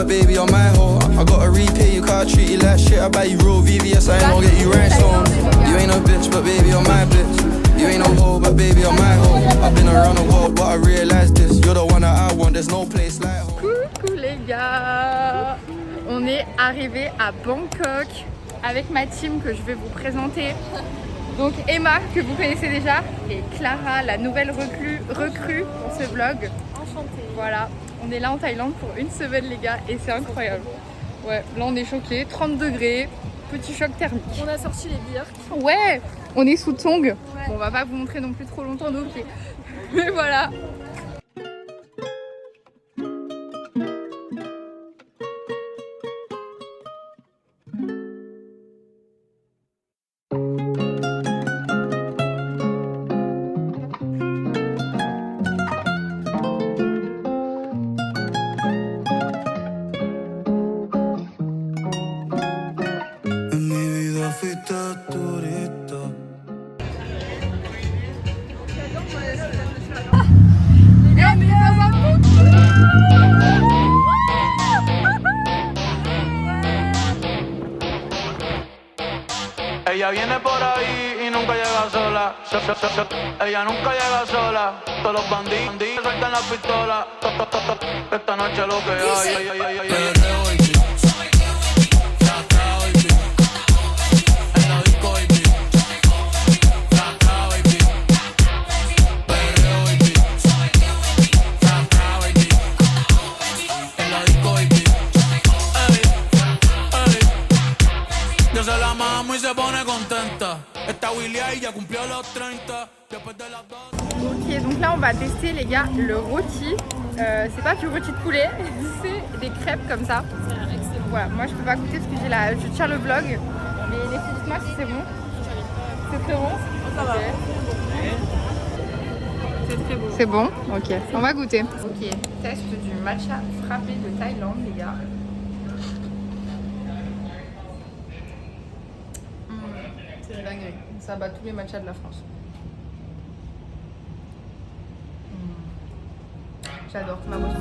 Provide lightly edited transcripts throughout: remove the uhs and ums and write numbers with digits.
but baby, you're my hoe. I gotta repay you, cause I treat you like shit. I buy you real VVS, I ain't gonna get you rhinestone. You ain't a bitch, but baby, you're my bitch. You ain't no hoe, but baby, you're my hoe. I've been around the world, but I realized this. You're the one that I want, there's no place like home. Coucou les gars, on est arrivé à Bangkok avec ma team que je vais vous présenter. Donc Emma, que vous connaissez déjà, et Clara, la nouvelle recrue pour ce vlog. Enchantée. Voilà, on est là en Thaïlande pour une semaine les gars et c'est incroyable. Ouais, là on est choqués, 30 degrés, petit choc thermique. On a sorti les birks. Ouais, on est sous Tong. Ouais. Bon, on va pas vous montrer non plus trop longtemps nos pieds. Mais voilà. Ella viene por ahí y nunca llega sola. Ella nunca llega sola. Todos los bandidos sueltan la pistola. Esta noche lo que hay. Se la mamo y se pone contenta. Esta Willy ya cumplió los 30. Después de las 2. Ok, donc là on va tester les gars le rôti. C'est pas du rôti de poulet, c'est des crêpes comme ça. Voilà, moi je peux pas goûter parce que je tiens le vlog. Mais les filles, dites-moi si c'est bon. C'est très bon. Ça va. Okay. C'est très beau. C'est bon. Ok, on va goûter. Ok, test du matcha frappé de Thaïlande les gars. C'est une dinguerie. Ça bat tous les matchas de la France. J'adore ma boisson.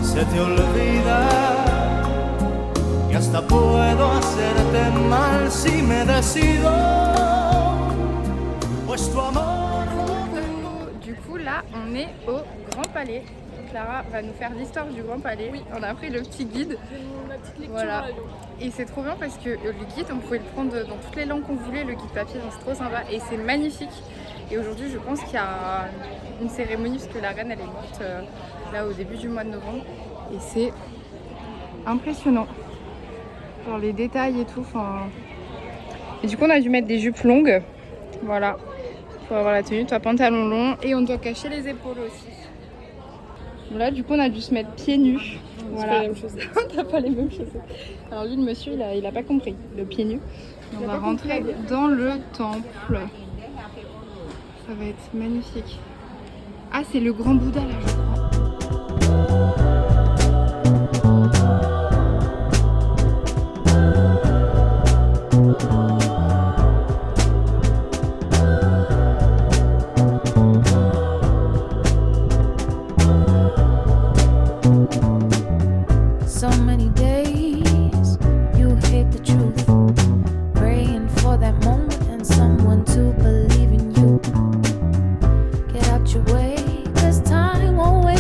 Se te olvida que hasta puedo hacerte mal si me decido, pues tu amor. Du coup là on est au Grand Palais. Clara va nous faire l'histoire du Grand Palais. Oui. On a pris le petit guide. Ma petite lecture Voilà. à l'avion. Et c'est trop bien parce que le guide, on pouvait le prendre dans toutes les langues qu'on voulait, le guide papier, donc c'est trop sympa et c'est magnifique. Et aujourd'hui, je pense qu'il y a une cérémonie parce que la reine, elle est morte là au début du mois de novembre. Et c'est impressionnant. Genre les détails et tout. Fin... Et du coup, on a dû mettre des jupes longues. Voilà. Pour avoir la tenue, toi pantalon long et on doit cacher les épaules aussi. Là, du coup, on a dû se mettre pieds nus. Voilà. T'as pas les mêmes chaussettes. Alors lui, le monsieur, il a pas compris le pied nu. On va rentrer dans le temple. Ça va être magnifique. Ah, c'est le grand Bouddha là, je crois. Get out your way, 'cause time won't wait.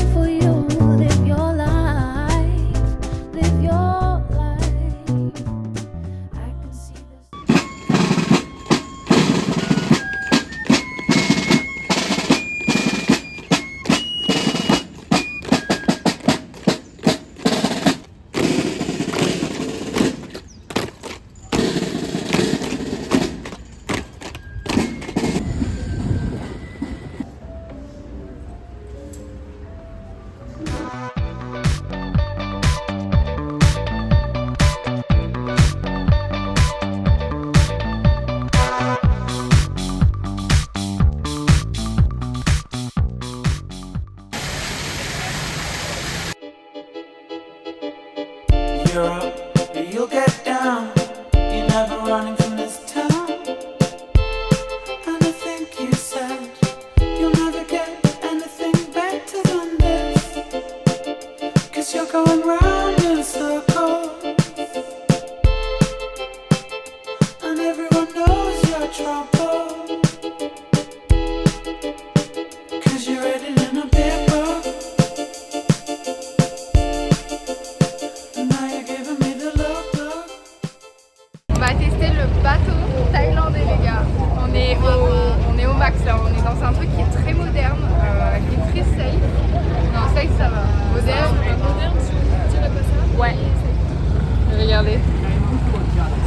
max là, on est dans un truc qui est très moderne, qui est très safe. Non, safe ça va. Moderne. Moderne, tu dirais pas ça? Ouais. Regardez.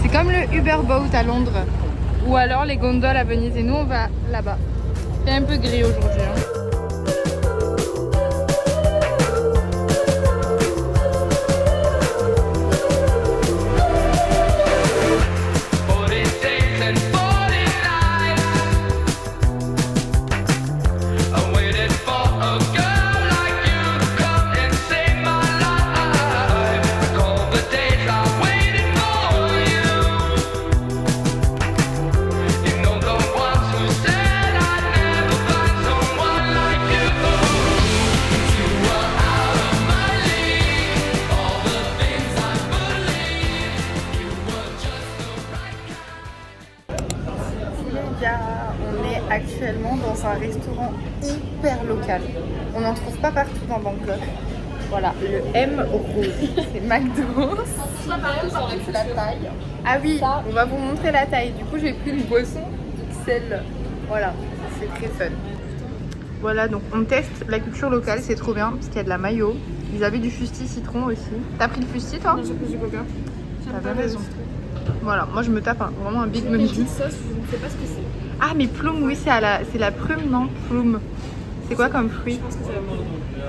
C'est comme le Uber Boat à Londres. Ou alors les gondoles à Venise. Et nous on va là-bas. C'est un peu gris aujourd'hui. Hein. On est actuellement dans un restaurant hyper local. On n'en trouve pas partout dans Bangkok. Voilà, le M rouge. C'est McDo. C'est la taille. Ah oui, on va vous montrer la taille. Du coup, j'ai pris une boisson XL. Voilà, c'est très fun. Voilà, donc on teste la culture locale, c'est trop bien parce qu'il y a de la mayo. Ils avaient du fusti citron aussi. T'as pris le fusti toi? Non, j'ai pris du coca. T'as bien raison. Voilà, moi je me tape vraiment un big Une menu. petite sauce, je ne sais pas ce que c'est. Ah mais plume, oui c'est la prume, non? Plume. C'est quoi comme fruit? Je pense que c'est la merde.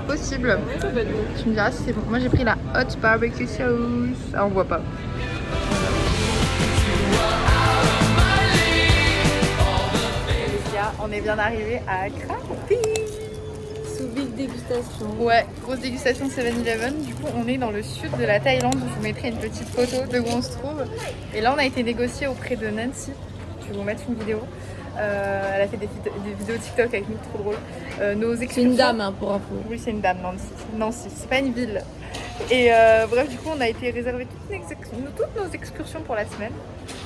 Possible. Ouais, ça va être bon. Tu me diras si c'est bon. Moi j'ai pris la hot barbecue sauce. Ah on voit pas. On est bien arrivé à Krabi. Sous big dégustation. Ouais, grosse dégustation 7-Eleven. Du coup, on est dans le sud de la Thaïlande. Je vous mettrai une petite photo de où on se trouve. Et là, on a été négocié auprès de Nancy. Je vais vous mettre une vidéo. Elle a fait des vidéos TikTok avec nous, trop drôle. Nos C'est excursions... une dame, hein, pour info. Oui, c'est une dame, Nancy. C'est pas une ville. Et bref, du coup, on a été réservé toutes nos excursions pour la semaine.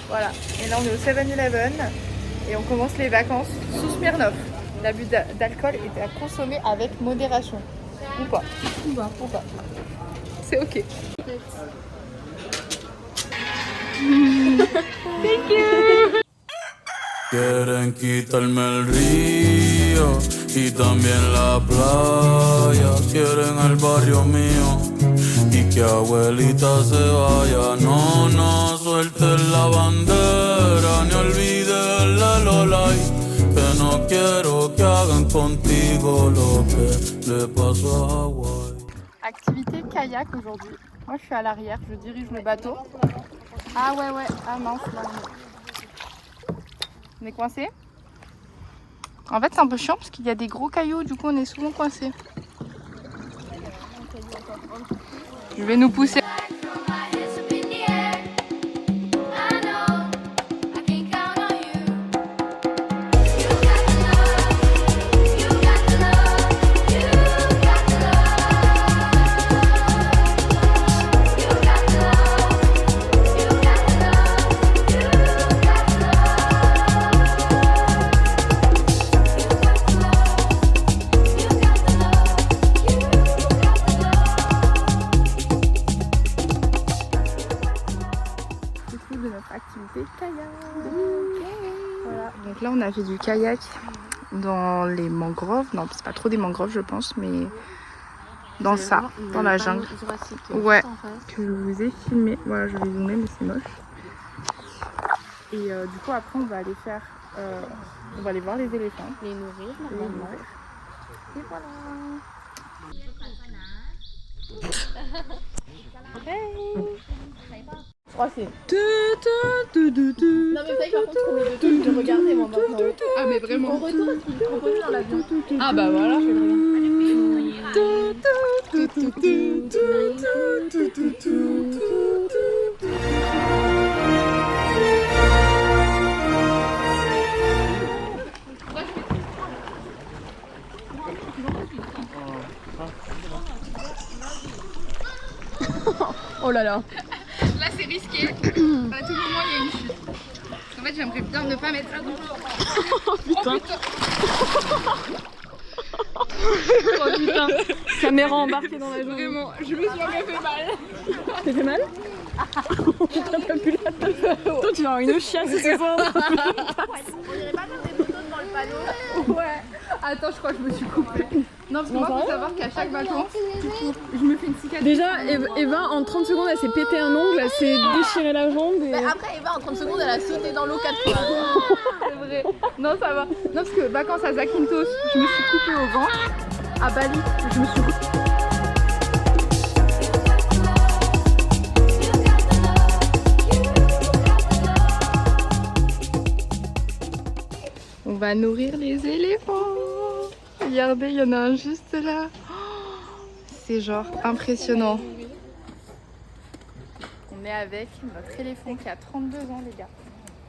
Voilà. Et là, on est au 7-Eleven. Et on commence les vacances sous Smirnoff. L'abus d'alcool est à consommer avec modération. Ou pas. Ou pas. C'est ok. Thank you. Quieren quitarme el río y también la playa. Quieren el barrio mío y que abuelita se vaya. No, no sueltes la bandera ni olvides la Lola. Que no quiero que hagan contigo lo que le pasó a Hawaii. Activité kayak aujourd'hui. Moi je suis à l'arrière, je dirige le bateau. Ah ouais. Ah mince, là on est coincé. En fait c'est un peu chiant parce qu'il y a des gros cailloux, du coup on est souvent coincé. Je vais nous pousser. De notre activité kayak. Voilà, donc là on a fait du kayak dans les mangroves. Non, c'est pas trop des mangroves je pense, mais dans ça, dans la jungle. Ouais, que je vous ai filmé. Voilà, je vais zoomer mais c'est moche. Et du coup après on va aller faire, on va aller voir les éléphants. Les nourrir, Et voilà. Je crois que c'est... Non mais ça, par contre, on est de tout regarder moi maintenant. Ah mais vraiment. On retourne dans l'avion. Ah bah voilà. Oh là là. Là c'est risqué. À tout moment il y a une chute. En fait j'aimerais bien ne pas mettre ça dans l'eau. Oh putain. Oh putain. Caméra embarquée dans la jambe. Vraiment, je me suis jamais fait mal. T'as fait mal? T'as plus la tête. Toi tu vas avoir une chiasse ce soir. On irait pas faire des photos devant le panneau. Attends, je crois que je me suis coupée. Non, parce que moi, faut savoir qu'à chaque vacances, je me fais une cicatrice. Déjà, Eva, en 30 secondes, elle s'est pété un ongle, elle s'est déchiré la jambe. Et... Mais après, Eva, en 30 secondes, elle a sauté dans l'eau 4 fois. C'est vrai. Non, ça va. Non, parce que vacances à Zakynthos, je me suis coupée au ventre. À Bali, je me suis coupée. On va nourrir les éléphants. Regardez, il y en a un juste là. Oh, c'est genre impressionnant. On est avec notre éléphant qui a 32 ans, les gars.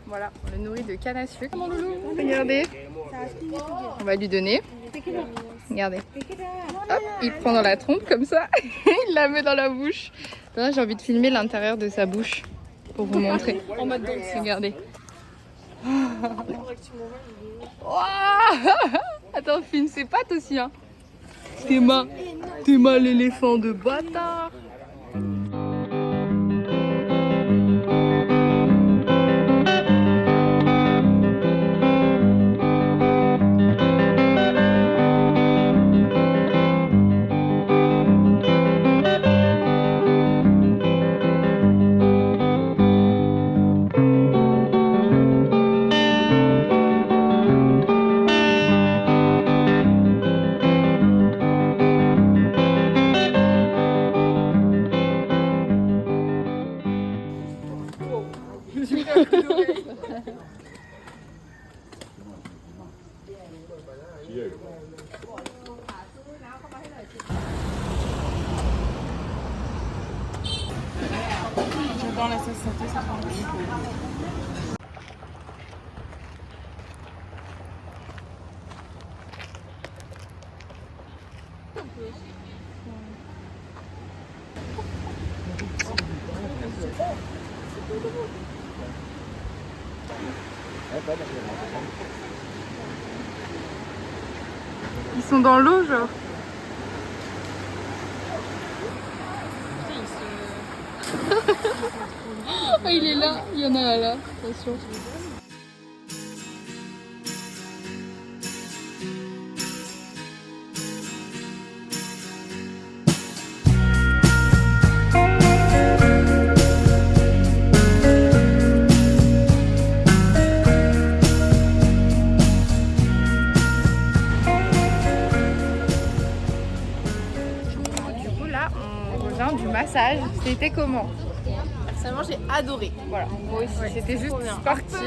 Voilà, on le nourrit de canne à sucre. Mon loulou, regardez. On va lui donner. Regardez. Hop, il prend dans la trompe comme ça. Il la met dans la bouche. Là, j'ai envie de filmer l'intérieur de sa bouche pour vous montrer. En mode danse. Regardez. Wow. Attends, filme ses pattes aussi, hein. T'es mal l'éléphant de bâtard. J'adore la sauce sautée, ça prend Ils sont dans l'eau, genre. Oh, il est là, il y en a là, attention. Du coup là, on revient du massage. C'était comment? Personnellement, j'ai adoré. Voilà, moi aussi. C'était juste bien. sportif.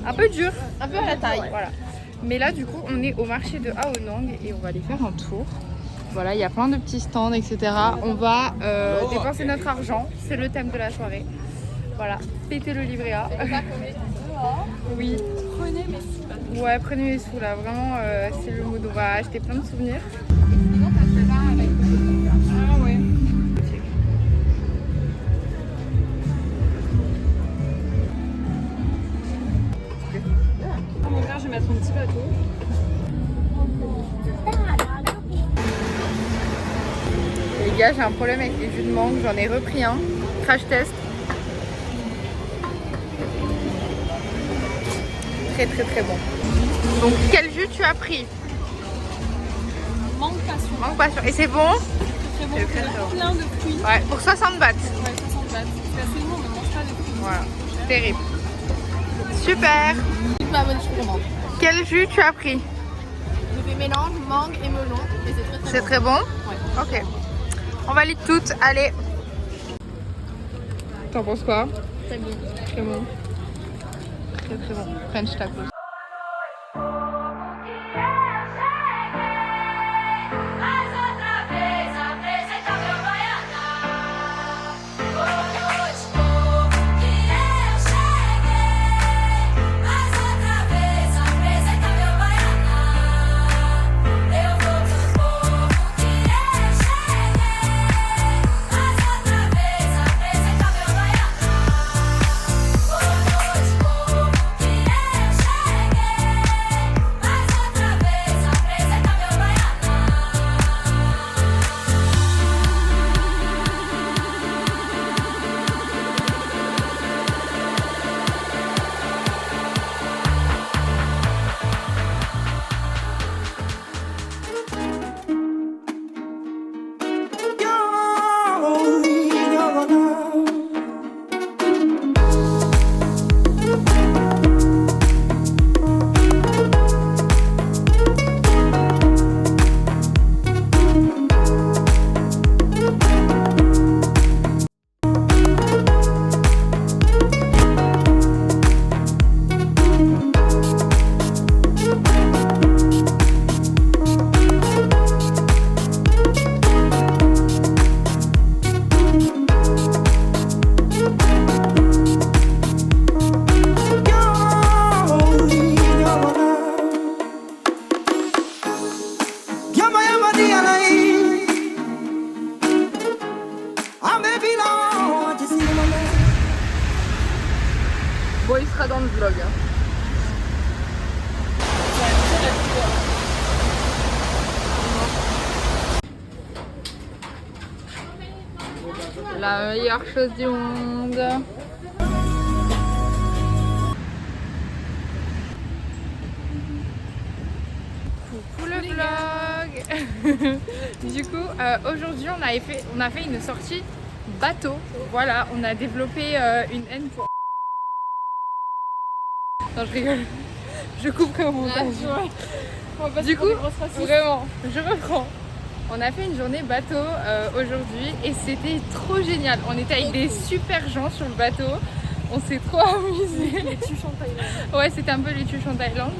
Un peu dur. Un peu à la taille. Voilà. Mais là, du coup, on est au marché de Aonang et on va aller faire un tour. Voilà, il y a plein de petits stands, etc. On va dépenser notre argent. C'est le thème de la soirée. Voilà, péter le livret A. Oui. Prenez mes sous. Ouais, prenez mes sous là. Vraiment, c'est le mot. On va acheter plein de souvenirs. Ah ouais. Mon père, je vais mettre un petit bateau. Les gars, j'ai un problème avec les jus de mangue. J'en ai repris un. Crash test. Très très très bon. Donc quel jus tu as pris? Mangue passion. Mangue passion. Et c'est bon? Très bon. C'est très, très bon. Plein de fruits. Ouais, pour 60 bahts. Ouais, 60 bahts. C'est assez bon, mais on mange pas de fruits. Voilà, terrible. Super. Ma bonne commande. Quel jus tu as pris? Je fais mélange mangue et melon et c'est très C'est très bon? Ouais. Ok. On valide toutes, allez. T'en penses quoi? Très bien. Très bon. Très très bon. French tacos. La meilleure chose du monde. Coucou le vlog. Du coup, aujourd'hui on a fait une sortie bateau. Voilà, on a développé une haine pour... Non, je rigole. Je couperai au montage. Du coup, vraiment, je reprends. On a fait une journée bateau aujourd'hui et c'était trop génial. On était avec des super gens sur le bateau. On s'est trop amusés. Les tuches en Thaïlande. Ouais, c'était un peu les tuches en Thaïlande.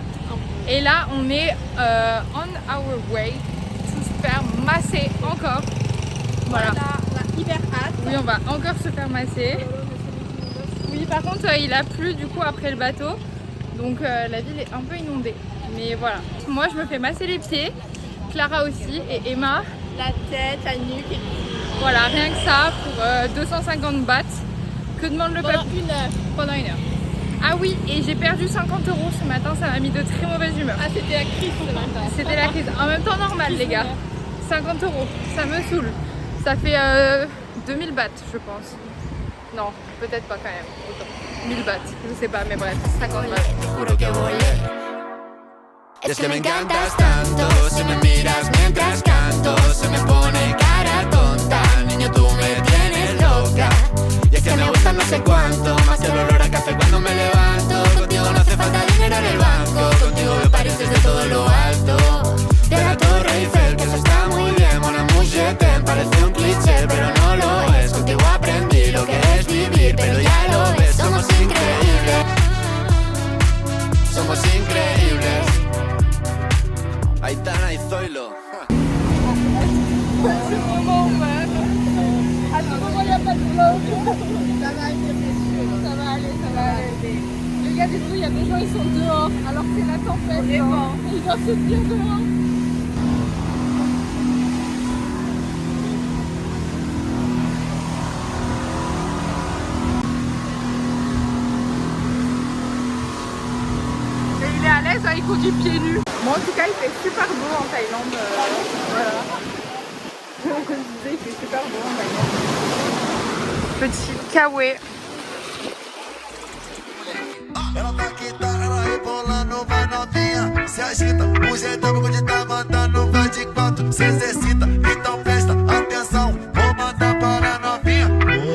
Et là, on est on our way to se faire masser encore. Voilà. On a hyper hâte. Oui, on va encore se faire masser. Oui, par contre, il a plu du coup après le bateau. Donc la ville est un peu inondée. Mais voilà. Moi, je me fais masser les pieds. Clara aussi et Emma. La tête, la nuque et Voilà, rien que ça pour 250 bahts. Que demande le peuple? Pendant une heure. Ah oui, et j'ai perdu 50 € ce matin, ça m'a mis de très mauvaise humeur. Ah, c'était la crise ce matin. C'était la crise. En même temps normal les gars. 50 €, ça me saoule. Ça fait 2000 bahts je pense. Non, peut-être pas quand même. Autant. 1000 bahts, je sais pas, mais bref, 50 bahts. Es que me encantas tanto, si me miras mientras canto, se me pone cara tonta, niño tú me tienes loca. Y es que me gusta no sé cuánto, más que el olor a café cuando me levanto. Contigo no hace falta dinero en el banco, contigo me pareces de todo lo alto. De la Torre Eiffel, que eso está muy bien, mon amour, je t'aime, parece un cliché, pero no lo es. Contigo aprendí lo que es vivir, pero ya lo ves, somos increíbles. Somos increíbles. Aitana y Zoilo. À ce moment, il n'y a pas de vlog. Ça va aller, ça va aller, ça va aller. Les gars, des fois, il y a des gens, ils sont dehors, alors que c'est la tempête. Ils doivent se tenir dehors. Et il est à l'aise, hein, il conduit pieds nus. Moi, en tout cas, il fait super beau en Thaïlande. Voilà. Comme je disais, il fait super beau en Thaïlande. Petit kawaii. Ela tá quieta, ela rebolando, vai novinha. Se agita, o jeitão de tá mandando, vai de quatro, se exercita. Então presta atenção, vou mandar para a novinha.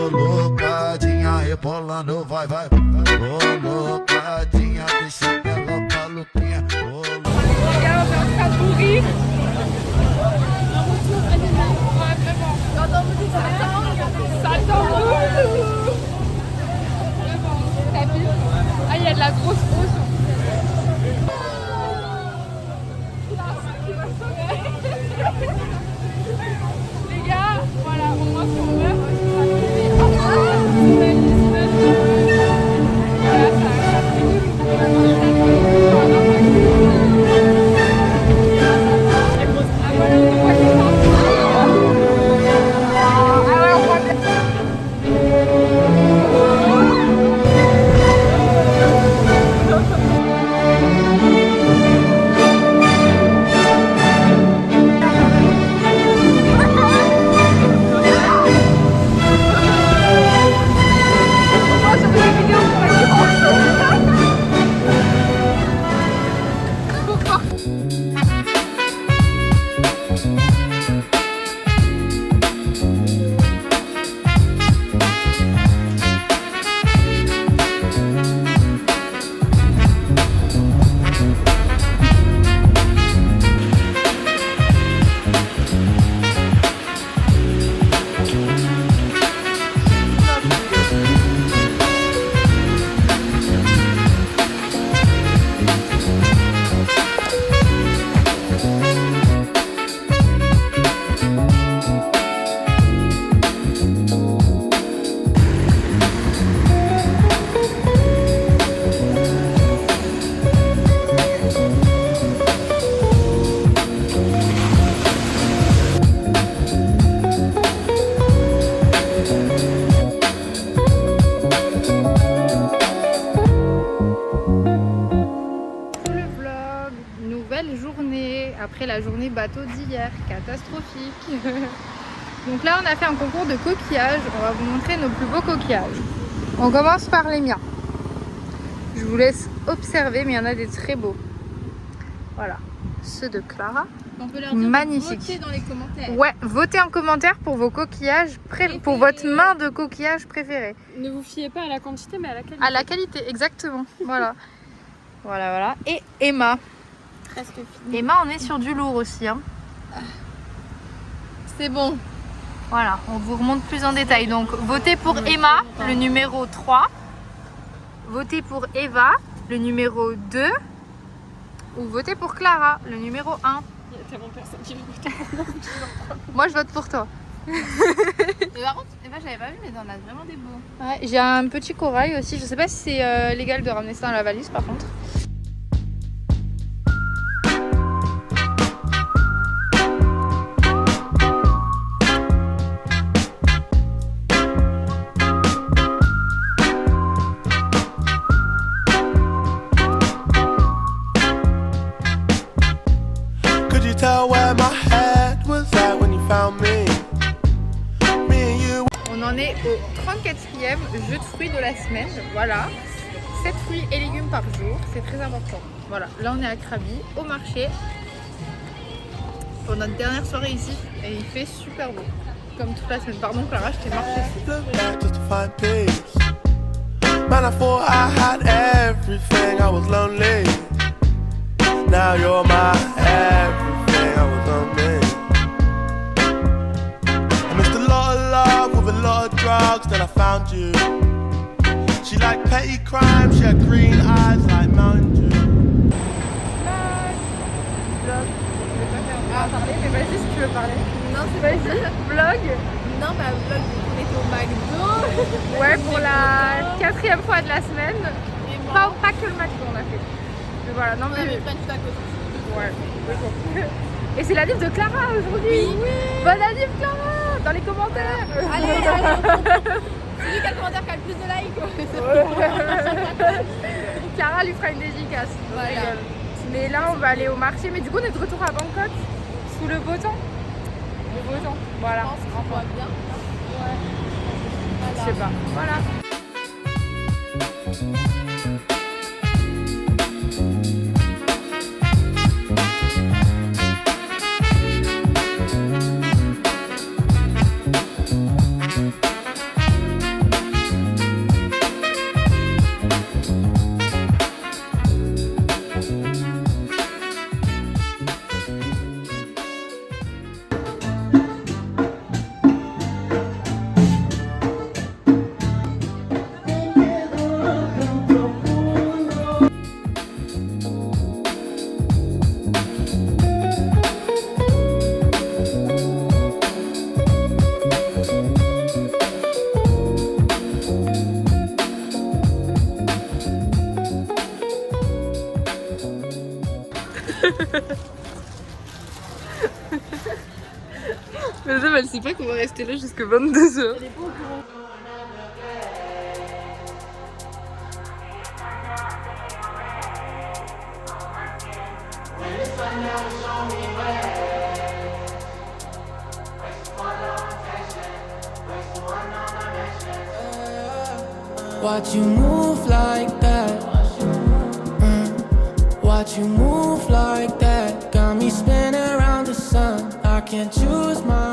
Colocadinha, rebolando, vai, vai. Colocadinha, deixa ela maluquinha. Les gars, on est en train de mourir. Ouais, vraiment. Ça attend beaucoup. T'as vu? Ah, il y a de la grosse eau. Les gars, voilà, au moins si on meurt, après la journée bateau d'hier, catastrophique. Donc là on a fait un concours de coquillages, on va vous montrer nos plus beaux coquillages. On commence par les miens. Je vous laisse observer, mais il y en a des très beaux. Voilà, ceux de Clara. On peut leur dire magnifique. de voter dans les commentaires. Ouais, votez en commentaire pour vos coquillages, pour votre main de coquillage préférée. Ne vous fiez pas à la quantité, mais à la qualité. À la qualité, exactement. Voilà. Voilà. Et Emma. Presque fini. Emma, on est sur du lourd aussi. Hein. C'est bon. Voilà, on vous remonte plus en détail. Donc, votez pour Emma, le numéro 3. Votez pour Eva, le numéro 2. Ou votez pour Clara, le numéro 1. Il y a tellement de personnes qui veulent voter pour moi. Moi, je vote pour toi. Mais par contre, Eva, j'avais pas vu, mais on a vraiment des beaux. Ouais, j'ai un petit corail aussi. Je sais pas si c'est légal de ramener ça dans la valise par contre. Could you tell where my head was at when you found me? Me and you. On en est au 34e jeu de fruits de la semaine. Voilà. 7 fruits et légumes par jour. C'est très important. Voilà. Là, on est à Krabi, au marché. Pour notre dernière soirée ici. Et il fait super beau. Comme toute la semaine. Pardon, Clara, je t'ai marché dessus. Look back just to find peace. Man, I thought I had everything. I was lonely. Now you're my everything. I was lonely. I missed a lot of love with a lot of drugs. Then I found you. She liked petty crime. She had green eyes like Mountain Dew. Vlog. Je vais pas faire parler, mais vas-y si tu veux parler. Non, c'est Vas-y, vlog. Non, bah, vlog, on était au McDo. Ouais, pour la 4e fois de la semaine. Et moi, Pas que le McDo, on a fait. Mais voilà, non on mais... avait plein de tout à côté. Ouais, et c'est la div de Clara aujourd'hui. Oui. Bonne anniv Clara. Dans les commentaires. Allez, c'est lui qui a le commentaire qui a le plus de likes. Clara lui fera une dédicace. Voilà. Je rigole. Mais là on va aller au marché. Mais du coup on est de retour à Bangkok. Sous le beau temps. Le beau temps. Voilà. Je pense qu'on voit bien. Je sais pas. Voilà. Mais ça, elle sait pas qu'on va rester là jusqu'à 22h. Watch you move like that. Watch you move like that. Got me spinning around the sun. I can't choose my